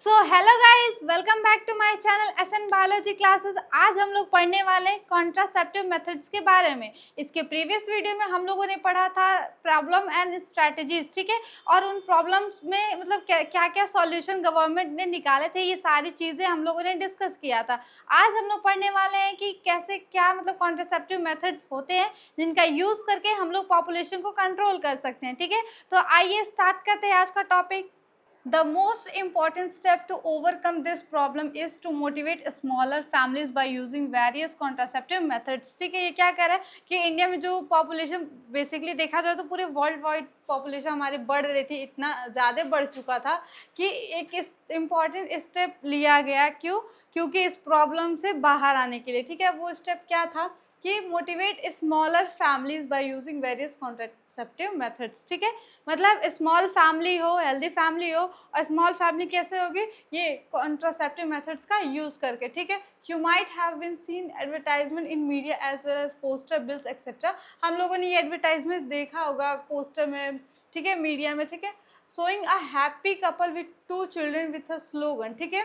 So hello guys, welcome back to my channel SN biology classes. आज हम लोग पढ़ने वाले हैं कॉन्ट्रासेप्टिव मेथड्स के बारे में। इसके प्रीवियस वीडियो में हम लोगों ने पढ़ा था प्रॉब्लम एंड स्ट्रैटेजीज, ठीक है, और उन प्रॉब्लम्स में मतलब क्या क्या सॉल्यूशन गवर्नमेंट ने निकाले थे, ये सारी चीज़ें हम लोगों ने डिस्कस किया था। आज हम लोग पढ़ने वाले हैं कि कैसे क्या मतलब कॉन्ट्रासेप्टिव मेथड्स होते हैं जिनका यूज़ करके हम लोग पॉपुलेशन को कंट्रोल कर सकते हैं, ठीक है। तो आइए स्टार्ट करते हैं आज का topic. The most important step to overcome this problem is to motivate smaller families by using various contraceptive methods। ठीक है, ये क्या कह रहा है कि इंडिया में जो पॉपुलेशन बेसिकली देखा जाए तो पूरे वर्ल्ड वाइड पॉपुलेशन हमारी बढ़ रही थी, इतना ज़्यादा बढ़ चुका था कि एक इम्पॉर्टेंट स्टेप लिया गया। क्योंकि इस प्रॉब्लम से बाहर आने के लिए, ठीक है। वो स्टेप क्या था कि motivate smaller families by using various contraceptive methods, ठीक है। मतलब स्मॉल फैमिली हो, हेल्दी फैमिली हो, और स्मॉल फैमिली कैसे होगी, ये कॉन्ट्रासेप्टिव मेथड्स का यूज करके, ठीक है। You might have been seen advertisement in media as well as poster, bills etcetera. हम लोगों ने ये एडवर्टाइजमेंट देखा होगा पोस्टर में, ठीक है, मीडिया में, ठीक है। Showing a happy couple with 2 children with a slogan, ठीक है।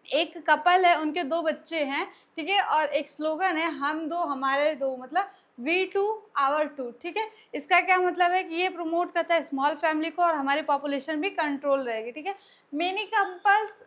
एक कपल है, उनके 2 बच्चे हैं, ठीक है, और एक स्लोगन है, हम दो हमारे दो, मतलब वी टू आवर टू, ठीक है। इसका क्या मतलब है कि ये प्रमोट करता है स्मॉल फैमिली को और हमारी पॉपुलेशन भी कंट्रोल रहेगी, ठीक है। Many couples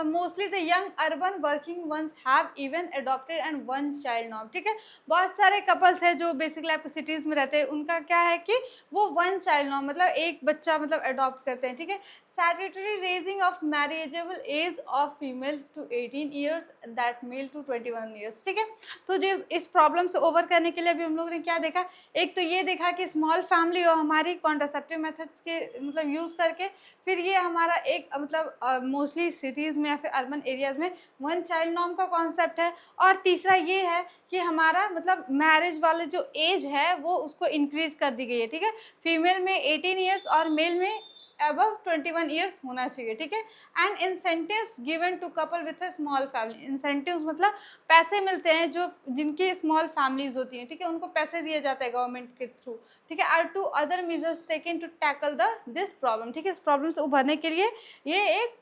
mostly the young urban working once have even adopted and one child norm, ठीक है। बहुत सारे कपल्स हैं जो बेसिकली आपको सिटीज़ में रहते हैं, उनका क्या है कि वो वन चाइल्ड नॉर्म मतलब एक बच्चा मतलब अडॉप्ट करते हैं, ठीक है। Statutory raising of marriageable age of female to 18 years, that male to 21 years, ठीक है। तो जो इस प्रॉब्लम से ओवर करने के लिए अभी हम लोगों ने क्या देखा, एक तो ये देखा कि स्मॉल फैमिली हो हमारी कॉन्ट्रासेप्टिव मेथड्स के मतलब यूज़ करके, फिर ये हमारा एक मतलब मोस्टली सिटीज़ में या फिर अर्बन एरियाज़ में वन चाइल्ड नॉर्म का कॉन्सेप्ट है, और तीसरा ये है कि हमारा मतलब मैरिज वाले जो एज है वो उसको इंक्रीज कर दी गई है, ठीक है। फीमेल में 18 ईयर्स और मेल में above 21 ईयर्स होना चाहिए, ठीक है। And incentives given to couple with a small family. Incentives मतलब पैसे मिलते हैं जो जिनकी स्मॉल फैमिलीज होती हैं, ठीक है, उनको पैसे दिए जाते हैं गवर्नमेंट के थ्रू, ठीक है। Are two other measures taken to tackle the this problem, ठीक है। इस प्रॉब्लम से उभरने के लिए ये एक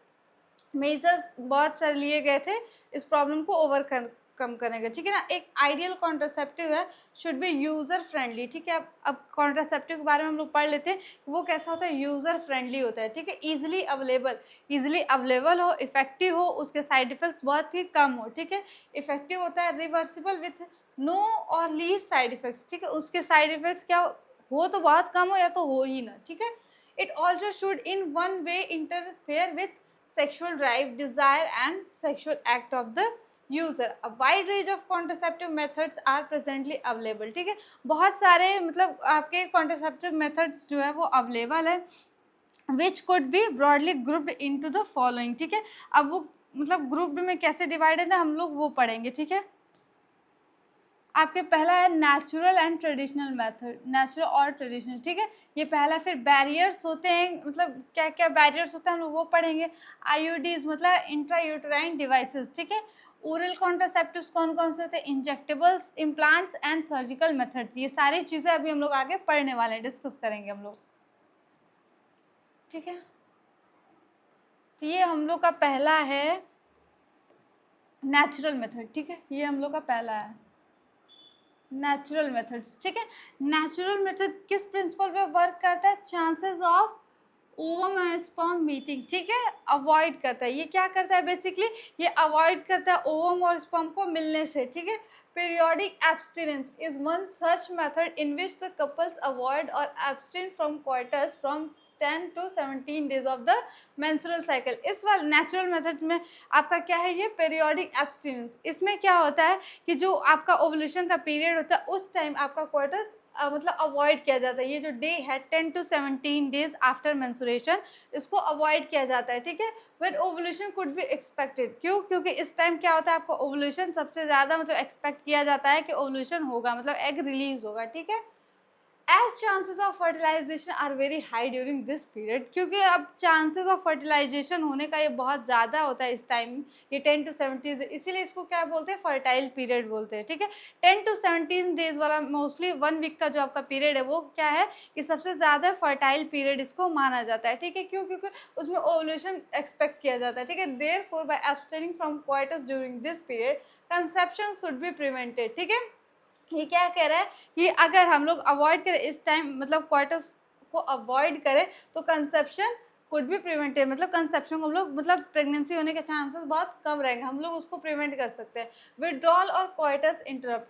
मेजर्स बहुत सारे लिए गए थे इस प्रॉब्लम को कम करने का, ठीक है ना। एक आइडियल कॉन्ट्रासेप्टिव है, शुड बी यूज़र फ्रेंडली, ठीक है। अब कॉन्ट्रासेप्टिव के बारे में हम लोग पढ़ लेते हैं। वो कैसा होता है, यूज़र फ्रेंडली होता है, ठीक है। ईजिली अवेलेबल हो, इफेक्टिव हो, उसके साइड इफेक्ट्स बहुत ही कम हो, ठीक है। इफेक्टिव होता है, रिवर्सिबल विथ नो और लीस्ट साइड इफेक्ट्स, ठीक है। उसके साइड इफेक्ट्स क्या हो तो बहुत कम हो या तो हो ही ना, ठीक है। It also should in one way interfere with sexual drive, desire and sexual act of the user. A wide range of contraceptive methods are presently available, ठीक है। बहुत सारे मतलब आपके contraceptive methods जो है वो अवेलेबल है, which could be broadly grouped into the following, ठीक है। अब वो मतलब ग्रुप में कैसे डिवाइडेड है हम लोग वो पढ़ेंगे, ठीक है। आपके पहला है natural and traditional method, natural और ट्रेडिशनल, ठीक है, ये पहला। फिर बैरियर्स होते हैं, मतलब क्या क्या बैरियर्स होते हैं हम लोग वो पढ़ेंगे। आईयूडीज मतलब इंट्रायूटेराइन डिवाइसेस, ठीक है। ओरल कॉन्ट्रासेप्टिव्स कौन कौन से होते हैं, injectables, implants and surgical methods. ये सारी चीज़ें अभी हम लोग आगे पढ़ने वाले हैं, डिस्कस करेंगे हम लोग, ठीक है। तो ये हम लोग का पहला है नेचुरल मेथड, ठीक है, ये हम लोग का पहला है नेचुरल मेथड्स, ठीक है। नेचुरल मेथड किस प्रिंसिपल पे वर्क करता है, chances of ovum and sperm meeting, ठीक है, अवॉइड करता है। ये क्या करता है बेसिकली, ये अवॉइड करता है ओवम और स्पर्म को मिलने से, ठीक है। Periodic abstinence is one such method in which the couples avoid और abstain from quarters from 10 to 17 days of the menstrual cycle. इस वाले नेचुरल मेथड में आपका क्या है, ये पीरियोडिक एब्सटिनेंस। इसमें क्या होता है कि जो आपका ओवुलेशन का पीरियड होता है उस टाइम आपका क्वार्टर्स मतलब अवॉइड किया जाता है। ये जो डे है 10 to 17 डेज आफ्टर मेंस्ट्रुएशन, इसको अवॉइड किया जाता है, ठीक है। When ovulation could be expected, क्योंकि इस टाइम क्या होता है, आपको ओवुलेशन सबसे ज़्यादा मतलब एक्सपेक्ट किया जाता है कि ओवुलेशन होगा, मतलब एग रिलीज होगा, ठीक है। As chances of fertilisation are very high during this period, क्योंकि अब चांसेस ऑफ फर्टिलाइजेशन होने का ये बहुत ज़्यादा होता है इस टाइम, ये 10 to 17 डेज, इसीलिए इसको क्या बोलते हैं, फर्टाइल पीरियड बोलते हैं, ठीक है। 10 to 17 डेज वाला मोस्टली 1 वीक का जो आपका पीरियड है वो क्या है कि सबसे ज़्यादा फर्टाइल पीरियड इसको माना जाता है, ठीक है। क्यों? क्योंकि उसमें ओवुलेशन एक्सपेक्ट किया जाता है, ठीक है। Therefore by abstaining from coitus during this period conception should be prevented, ठीक है। ये क्या कह रहा है कि अगर हम लोग अवॉइड करें इस टाइम, मतलब क्वार्टर्स को अवॉइड करें तो कंसेप्शन कुड भी प्रिवेंटेड, मतलब कंसेप्शन को हम लोग, मतलब प्रेगनेंसी होने के चांसेस बहुत कम रहेंगे, हम लोग उसको प्रिवेंट कर सकते हैं। विड्रॉल और क्वार्टर्स इंटरप्ट,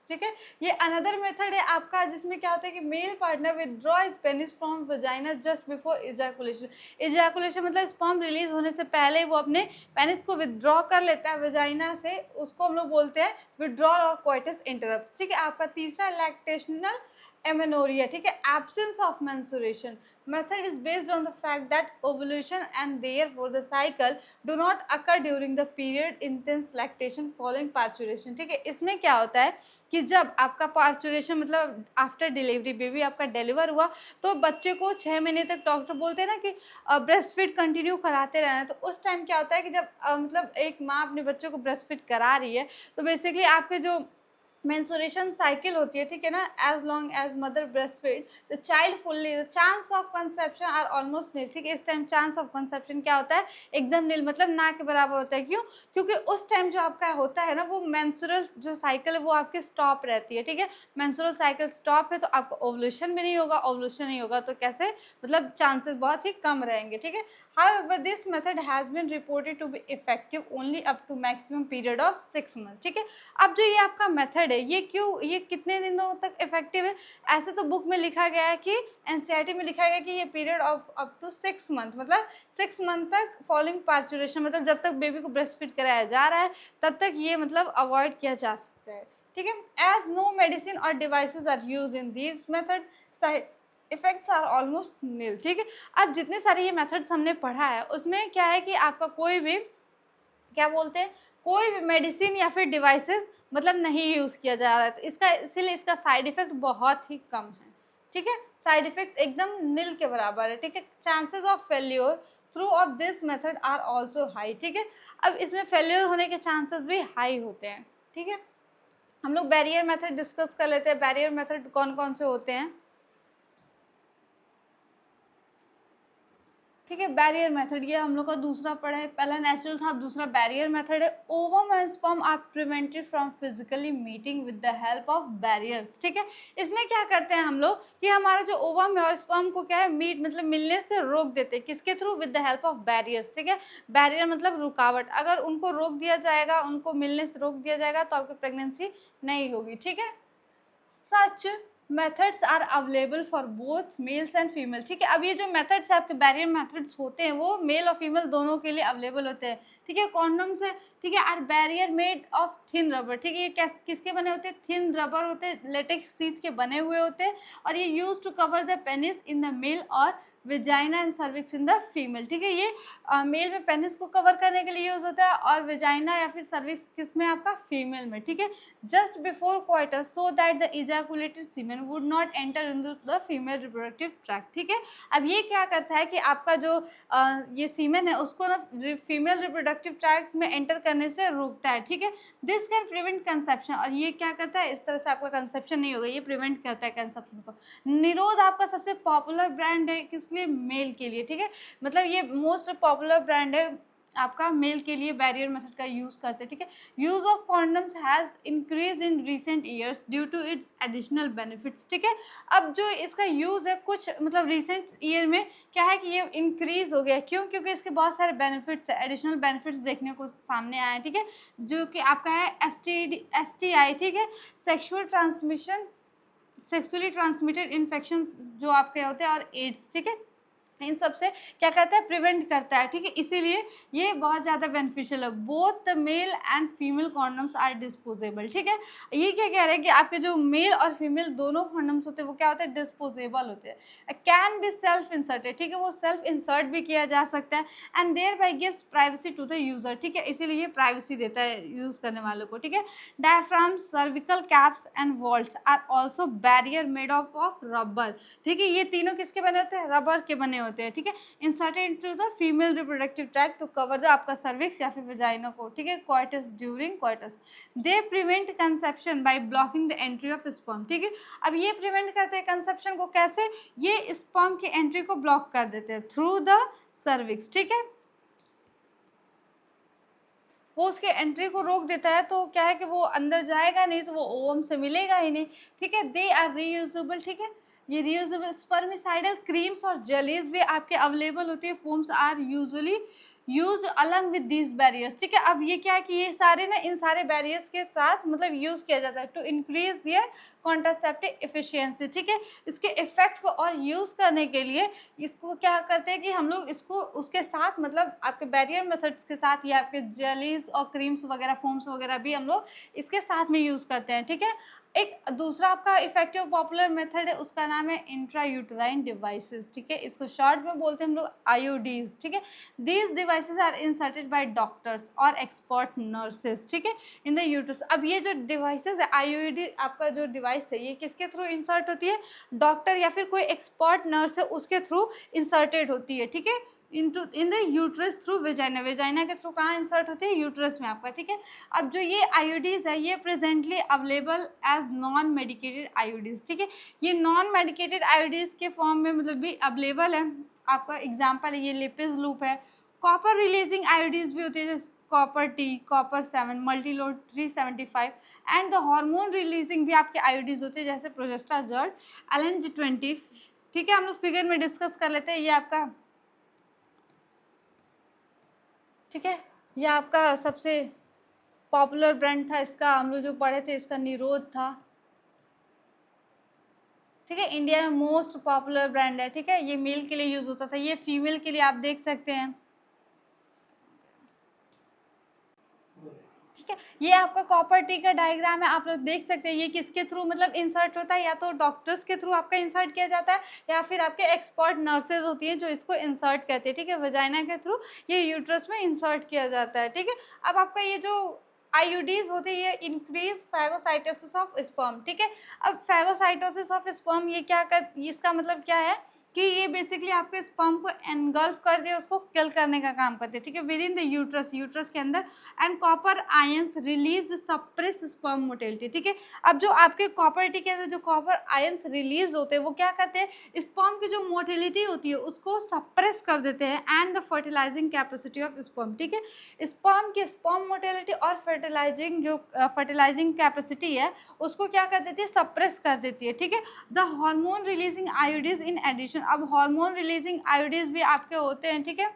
ठीक है। ये अनदर मेथड है आपका जिसमें क्या होता है कि male partner withdraw his penis from vagina just before ejaculation. Ejaculation मतलब स्पर्म रिलीज होने से पहले वो अपने पेनिस को विदड्रॉ कर लेता है वजाइना से, उसको हम लोग बोलते हैं विड्रॉल और क्वाइटस इंटरप्ट, ठीक है। आपका तीसरा लैक्टेशनल एमेनोरिया, ठीक है, absence of menstruation method is based on the fact that ovulation and therefore the cycle do not occur during the period intense lactation following parturition, ठीक है। इसमें क्या होता है कि जब आपका पार्चुरेशन मतलब आफ्टर डिलीवरी, बेबी आपका डिलीवर हुआ तो बच्चे को 6 महीने तक डॉक्टर बोलते हैं ना कि ब्रेस्ट फीड कंटिन्यू कराते रहना, तो उस टाइम क्या होता है कि जब मतलब एक माँ अपने बच्चे को ब्रेस्ट फीड करा रही है तो बेसिकली आपके जो मेंस्ट्रुएशन साइकिल होती है, ठीक है ना, as long as mother breast feed the child fully the chance of conception are almost nil, ठीक है। इस टाइम चांस ऑफ कंसेप्शन क्या होता है, एकदम नील, मतलब ना के बराबर होता है। क्यों? क्योंकि उस टाइम जो आपका होता है ना वो मेंस्ट्रुअल जो साइकिल है वो आपकी स्टॉप रहती है, ठीक है। मेंस्ट्रुअल साइकिल स्टॉप है तो आपका ओवुलेशन भी नहीं होगा, ओवुलेशन नहीं होगा तो कैसे, मतलब चांसेस बहुत ही कम रहेंगे, ठीक है। However this method has been reported to be effective only up to maximum period of 6 month, ठीक है। अब जो ये आपका मेथड है ये क्यों, ये कितने दिनों तक इफेक्टिव है, ऐसे तो बुक में लिखा गया है कि एनसीईआरटी में लिखा गया है कि ये period of up to 6 month, मतलब 6 मंथ तक फॉलोइंग पार्चुरेशन, मतलब जब तक बेबी को ब्रेस्ट फीड कराया जा रहा है तब तक ये मतलब अवॉइड किया जा सकता है, ठीक है। एज नो मेडिसिन और devices are use in this method side effects are almost nil, ठीक है। अब जितने सारे ये मेथड्स हमने पढ़ा है उसमें क्या है कि आपका कोई भी, क्या बोलते हैं, कोई भी मेडिसिन या फिर डिवाइसेस मतलब नहीं यूज़ किया जा रहा है, तो इसका इसीलिए इसका साइड इफ़ेक्ट बहुत ही कम है, ठीक है। साइड इफ़ेक्ट एकदम नील के बराबर है, ठीक है। Chances of failure through of this method are also high, ठीक है। अब इसमें फेल्योर होने के चांसेस भी हाई होते हैं, ठीक है। हम लोग बैरियर मेथड डिस्कस कर लेते हैं। बैरियर मेथड कौन कौन से होते हैं, ठीक है। बैरियर मेथड ये हम लोग का दूसरा पढ़ा है, पहला नेचुरल था, अब दूसरा बैरियर मेथड है। Ovum and sperm are prevented from physically meeting with the help of barriers, ठीक है। इसमें क्या करते हैं हम लोग कि हमारा जो ओवम है और स्पर्म को क्या है मीट मतलब मिलने से रोक देते हैं, किसके through, with the help of barriers, ठीक है। बैरियर मतलब रुकावट, अगर उनको रोक दिया जाएगा, उनको मिलने से रोक दिया जाएगा तो आपकी प्रेगनेंसी नहीं होगी, ठीक है। Such methods are available for both males and female, ठीक है। अब ये जो मेथड्स आपके बैरियर मेथड्स होते हैं वो मेल और फीमेल दोनों के लिए अवेलेबल होते हैं, ठीक है। कॉन्डम्स है, ठीक है, are barrier made of thin rubber, ठीक है। ये किसके बने होते हैं, थिन रबर होते हैं, लेटेक्स सीथ के बने हुए होते हैं, और ये use to cover the penis in the male और vagina and cervix in the female, ठीक है। ये मेल में पेनिस को कवर करने के लिए यूज होता है और विजाइना या फिर सर्विक्स किसमें, आपका फीमेल में, ठीक है। Just before quarter so that the ejaculated semen would not enter in the female reproductive tract, ठीक है। अब ये क्या करता है कि आपका जो ये सीमेन है उसको ना फीमेल रिप्रोडक्टिव ट्रैक्ट में एंटर करने से रोकता है, ठीक है। दिस कैन प्रिवेंट कंसेप्शन, और ये क्या करता है, इस तरह से आपका कंसेप्शन नहीं होगा, ये प्रिवेंट करता है कंसेप्शन को। निरोध आपका सबसे पॉपुलर ब्रांड है, किस लिए, मेल के लिए, ठीक है। मतलब ये मोस्ट पॉपुलर ब्रांड है आपका मेल के लिए, बैरियर मेथड का यूज करते हैं, ठीक है। Use of condoms has increase in recent years due to its additional benefits, ठीक है। अब जो इसका यूज है कुछ मतलब रिसेंट ईयर में क्या है कि ये इंक्रीज हो गया, क्यों, क्योंकि इसके बहुत सारे बेनिफिट्स है, एडिशनल बेनिफिट्स देखने को सामने आए हैं, ठीक है। जो कि आपका है STI, ठीक है, सेक्सुअली ट्रांसमिटेड इन्फेक्शन जो आपके होते हैं, और एड्स, ठीक है। इन सब से क्या करता है, प्रिवेंट करता है, ठीक है। इसीलिए ये बहुत ज़्यादा बेनिफिशियल है। Both the male and female condoms are disposable, ठीक है। ये क्या कह रहे हैं कि आपके जो मेल और फीमेल दोनों कॉन्डम्स होते हैं वो क्या होते हैं, डिस्पोजेबल होते हैं। कैन बी सेल्फ इंसर्टेड, ठीक है, वो सेल्फ इंसर्ट भी किया जा सकता है। And thereby gives privacy to the user, ठीक है, इसीलिए ये प्राइवेसी देता है यूज करने वालों को, ठीक है। Diaphragms, cervical caps and vaults are also barrier made of rubber, ठीक है। ये तीनों किसके बने होते हैं, रबर के बने होते हैं, ठीक है। Inserted into the female reproductive tract to cover the आपका सर्विक्स या फिर वेजाइना को, ठीक है, coitus, during coitus. They prevent conception by blocking the entry of sperm, ठीक है। अब ये प्रिवेंट करते हैं कंसेप्शन को कैसे, ये स्पर्म की एंट्री को ब्लॉक कर देते हैं थ्रू द सर्विक्स, ठीक है। वो उसके एंट्री को रोक देता है, तो क्या है कि वो अंदर जाएगा नहीं, तो वो ओवम से मिलेगा ही नहीं, ठीक है। दे आर रीयूजेबल, ठीक है। ये रीयूजेबल स्पर्मिसाइडल क्रीम्स और जेलीज भी आपके अवेलेबल होती है। Foams are usually use along with these barriers, ठीक है। अब ये क्या है कि ये सारे ना इन सारे बैरियर्स के साथ मतलब यूज किया जाता है to increase their contraceptive efficiency, ठीक है। इसके इफेक्ट को और यूज करने के लिए इसको क्या करते हैं कि हम लोग इसको उसके साथ मतलब आपके बैरियर मेथड्स के साथ या आपके जेलीज और क्रीम्स वगैरह फोम्स वगैरह भी हम लोग इसके साथ में यूज करते हैं, ठीक है। एक दूसरा आपका इफेक्टिव पॉपुलर मेथड है, उसका नाम है इंट्रायूटेराइन डिवाइसेस, ठीक है। इसको शॉर्ट में बोलते हैं हम लोग आईयूडीज, ठीक है। These devices are inserted by doctors और एक्सपर्ट नर्सेस, ठीक है, इन द यूट्रस। अब ये जो डिवाइसेस है आईयूडी आपका जो डिवाइस है ये किसके थ्रू इंसर्ट होती है, डॉक्टर या फिर कोई एक्सपर्ट नर्स है उसके थ्रू इंसर्टेड होती है, ठीक है, in the uterus through vagina, vagina के थ्रू कहाँ इंसर्ट होती है, यूट्रस में आपका, ठीक है। अब जो ये आईयूडीज है ये presently available as non medicated IUDs, ठीक है। ये नॉन मेडिकेटेड आईयूडीज के फॉर्म में मतलब भी अवेलेबल है। आपका एग्जाम्पल है ये लिपिज लूप है। कॉपर रिलीजिंग आईयूडीज भी होती है जैसे copper T, copper 7, multiload 375 and the hormone releasing भी आपके आईयूडीज होते हैं जैसे प्रोजेस्टाजर्ड, LNG20, ठीक है। हम लोग फिगर में डिस्कस कर लेते हैं। ये आपका, ठीक है, ये आपका सबसे पॉपुलर ब्रांड था, इसका हम लोग जो पढ़े थे इसका निरोध था, ठीक है। इंडिया में मोस्ट पॉपुलर ब्रांड है, ठीक है। ये मेल के लिए यूज होता था, ये फीमेल के लिए आप देख सकते हैं, ठीक है। ये आपका कॉपर टी का डायग्राम है, आप लोग देख सकते हैं। ये किसके थ्रू मतलब इंसर्ट होता है, या तो डॉक्टर्स के थ्रू आपका इंसर्ट किया जाता है या फिर आपके एक्सपर्ट नर्सेज होती हैं जो इसको इंसर्ट करते हैं, ठीक है। वजाइना के थ्रू ये यूट्रस में इंसर्ट किया जाता है, ठीक है। अब आपका ये जो आईयूडीज होती है ये इंक्रीज फैगोसाइटोसिस ऑफ स्पर्म, ठीक है। अब फैगोसाइटोसिस ऑफ स्पर्म ये क्या कर, इसका मतलब क्या है कि ये बेसिकली आपके स्पर्म को एनगल्फ कर दे, उसको किल करने का काम करते हैं, ठीक है, with in the uterus, uterus के अंदर। And copper ions release suppress sperm motility, ठीक है। अब जो आपके कॉपर टी के अंदर जो कॉपर आयंस रिलीज होते हैं वो क्या करते हैं, स्पर्म की जो मोटिलिटी होती है उसको सप्रेस कर देते हैं and the fertilising capacity of sperm, ठीक है। स्पर्म की स्पर्म मोटिलिटी और फर्टिलाइजिंग कैपेसिटी है उसको क्या कर देती है, सप्रेस कर देती है, ठीक है। The hormone releasing IUDs in addition, अब हार्मोन रिलीजिंग आयोडीज भी आपके होते हैं, ठीक है।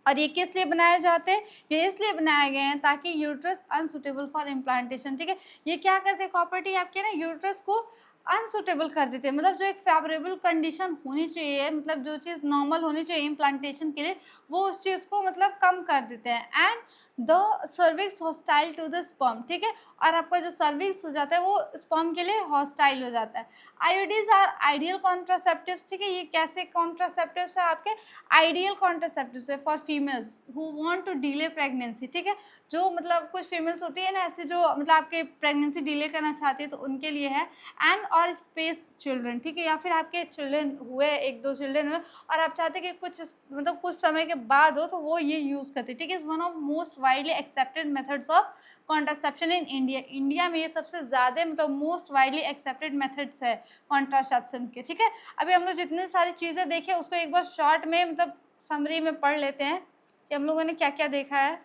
और ये किस लिए बनाए जाते हैं, ये इसलिए बनाए गए हैं ताकि यूट्रस अनसुटेबल फॉर इम्प्लांटेशन, ठीक है। ये क्या करते हैं, प्रॉपर्टी आपके ना यूट्रस को अनसुटेबल कर देते हैं, मतलब जो एक फेवरेबल कंडीशन होनी चाहिए, मतलब जो चीज़ नॉर्मल होनी चाहिए इम्प्लांटेशन के लिए वो उस चीज़ को मतलब कम कर देते हैं। And the cervix hostile to the sperm, ठीक है। और आपका जो सर्विक्स हो जाता है वो स्पर्म के लिए हॉस्टाइल हो जाता है। आयोडीज आर आइडियल कॉन्ट्रासेप्टिव्स, ठीक है। ये कैसे कॉन्ट्रासेप्टिव्स है, आपके आइडियल कॉन्ट्रासेप्टिव्स है for females who want to delay pregnancy, ठीक है। जो मतलब कुछ फीमेल्स होती है ना ऐसे जो मतलब आपके प्रेगनेंसी डिले करना चाहती है तो उनके लिए है। एंड और स्पेस चिल्ड्रन, ठीक है, या फिर आपके चिल्ड्रन हुए, 1-2 चिल्ड्रन हुए और आप चाहते हैं कि कुछ मतलब कुछ समय के बाद हो तो वो ये यूज़ करते हैं, ठीक है। Is one of most widely accepted methods of contraception in India, India में ये सबसे ज़्यादा मतलब मोस्ट वाइडली एक्सेप्टेड मेथड्स है कॉन्ट्रासेप्शन के, ठीक है। अभी हम लोग जितनी सारी चीज़ें देखें उसको एक बार शॉर्ट में मतलब समरी में पढ़ लेते हैं कि हम लोगों ने क्या क्या देखा है।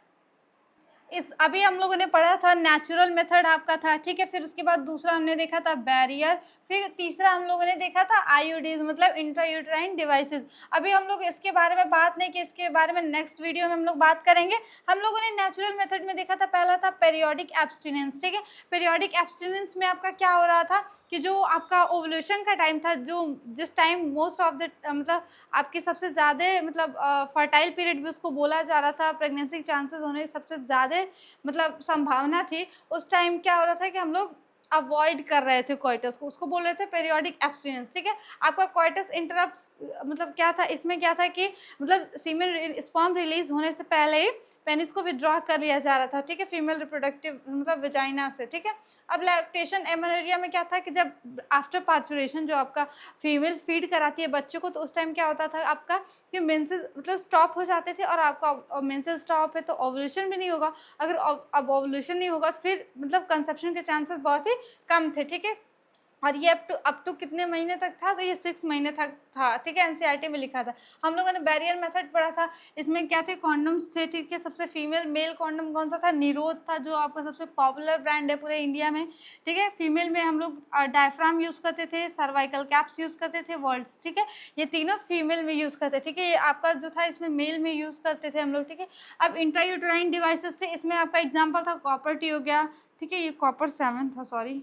इस अभी हम लोगों ने पढ़ा था नेचुरल मेथड आपका था, ठीक है। फिर उसके बाद दूसरा हमने देखा था बैरियर, फिर तीसरा हम लोगों ने देखा था आईयूडीज मतलब इंट्रायूटेराइन डिवाइसेस। अभी हम लोग इसके बारे में बात नहीं की, इसके बारे में नेक्स्ट वीडियो में हम लोग बात करेंगे। हम लोगों ने नेचुरल मेथड में देखा था, पहला था पीरियोडिक एब्स्टिनेंस, ठीक है। पीरियोडिक एब्स्टिनेंस में आपका क्या हो रहा था कि जो आपका ओवुलेशन का टाइम था, जो जिस टाइम मोस्ट ऑफ द मतलब आपकी सबसे ज़्यादा मतलब फर्टाइल पीरियड भी उसको बोला जा रहा था, प्रेगनेंसी के चांसेस होने की सबसे ज़्यादा मतलब संभावना थी, उस टाइम क्या हो रहा था कि हम लोग अवॉइड कर रहे थे कोइटस को, उसको बोल रहे थे पीरियोडिक एब्स्टिनेंस, ठीक है। आपका कोइटस इंटरप्ट मतलब क्या था, इसमें क्या था कि मतलब सीमेन स्पर्म रिलीज होने से पहले ही पेनिस को विड्रॉ कर लिया जा रहा था, ठीक है, फीमेल रिप्रोडक्टिव मतलब विजाइना से, ठीक है। अब लैक्टेशन एमेनोरिया में क्या था कि जब आफ्टर पार्चुरेशन जो आपका फीमेल फीड कराती है बच्चे को, तो उस टाइम क्या होता था आपका कि मेंसेस मतलब स्टॉप हो जाते थे, और आपका मेंसेस स्टॉप है तो ओवुलेशन भी नहीं होगा। अगर अब ओवुलेशन नहीं होगा तो फिर मतलब कंसेप्शन के चांसेस बहुत ही कम थे, ठीक है। और ये अप टू कितने महीने तक था, तो ये 6 महीने तक था, ठीक है। एनसीईआरटी में लिखा था। हम लोगों ने बैरियर मेथड पढ़ा था, इसमें क्या थे, कॉन्डम्स थे, ठीक है। सबसे फीमेल मेल कॉन्डम कौन सा था, निरोध था, जो आपका सबसे पॉपुलर ब्रांड है पूरे इंडिया में, ठीक है। फीमेल में हम लोग डायफ्राम यूज़ करते थे, सर्वाइकल कैप्स यूज़ करते थे, वॉल्ट्स, ठीक है। ये तीनों फीमेल में यूज़ करते, ठीक है। ये आपका जो था इसमें मेल में यूज़ करते थे हम लोग, ठीक है। अब इंट्रायूटेराइन डिवाइसेस थे, इसमें आपका एग्जाम्पल था कॉपर टी हो गया, ठीक है। ये कॉपर 7 था, सॉरी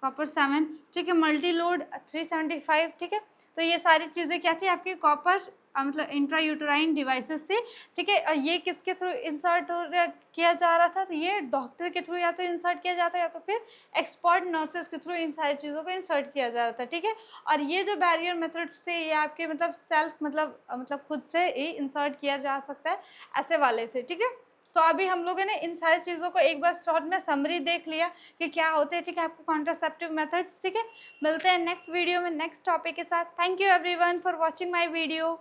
कॉपर 7, ठीक है। मल्टी लोड 375, ठीक है। तो ये सारी चीज़ें क्या थी आपकी कॉपर मतलब इंट्रायूटेराइन डिवाइसेस से, ठीक है। ये किसके थ्रू इंसर्ट किया जा रहा था, तो ये डॉक्टर के थ्रू या तो इंसर्ट किया जाता है या तो फिर एक्सपर्ट नर्सेस के थ्रू इन सारी चीज़ों को इंसर्ट किया जा रहा था, ठीक है। और ये जो बैरियर मेथड से ये आपके मतलब सेल्फ मतलब खुद से ही इंसर्ट किया जा सकता है, ऐसे वाले थे, ठीक है। तो अभी हम लोगों ने इन सारी चीज़ों को एक बार शॉर्ट में समरी देख लिया कि क्या होते हैं, ठीक है, आपको कॉन्ट्रासेप्टिव मेथड्स, ठीक है। मिलते हैं नेक्स्ट वीडियो में नेक्स्ट टॉपिक के साथ। Thank you everyone for watching my video.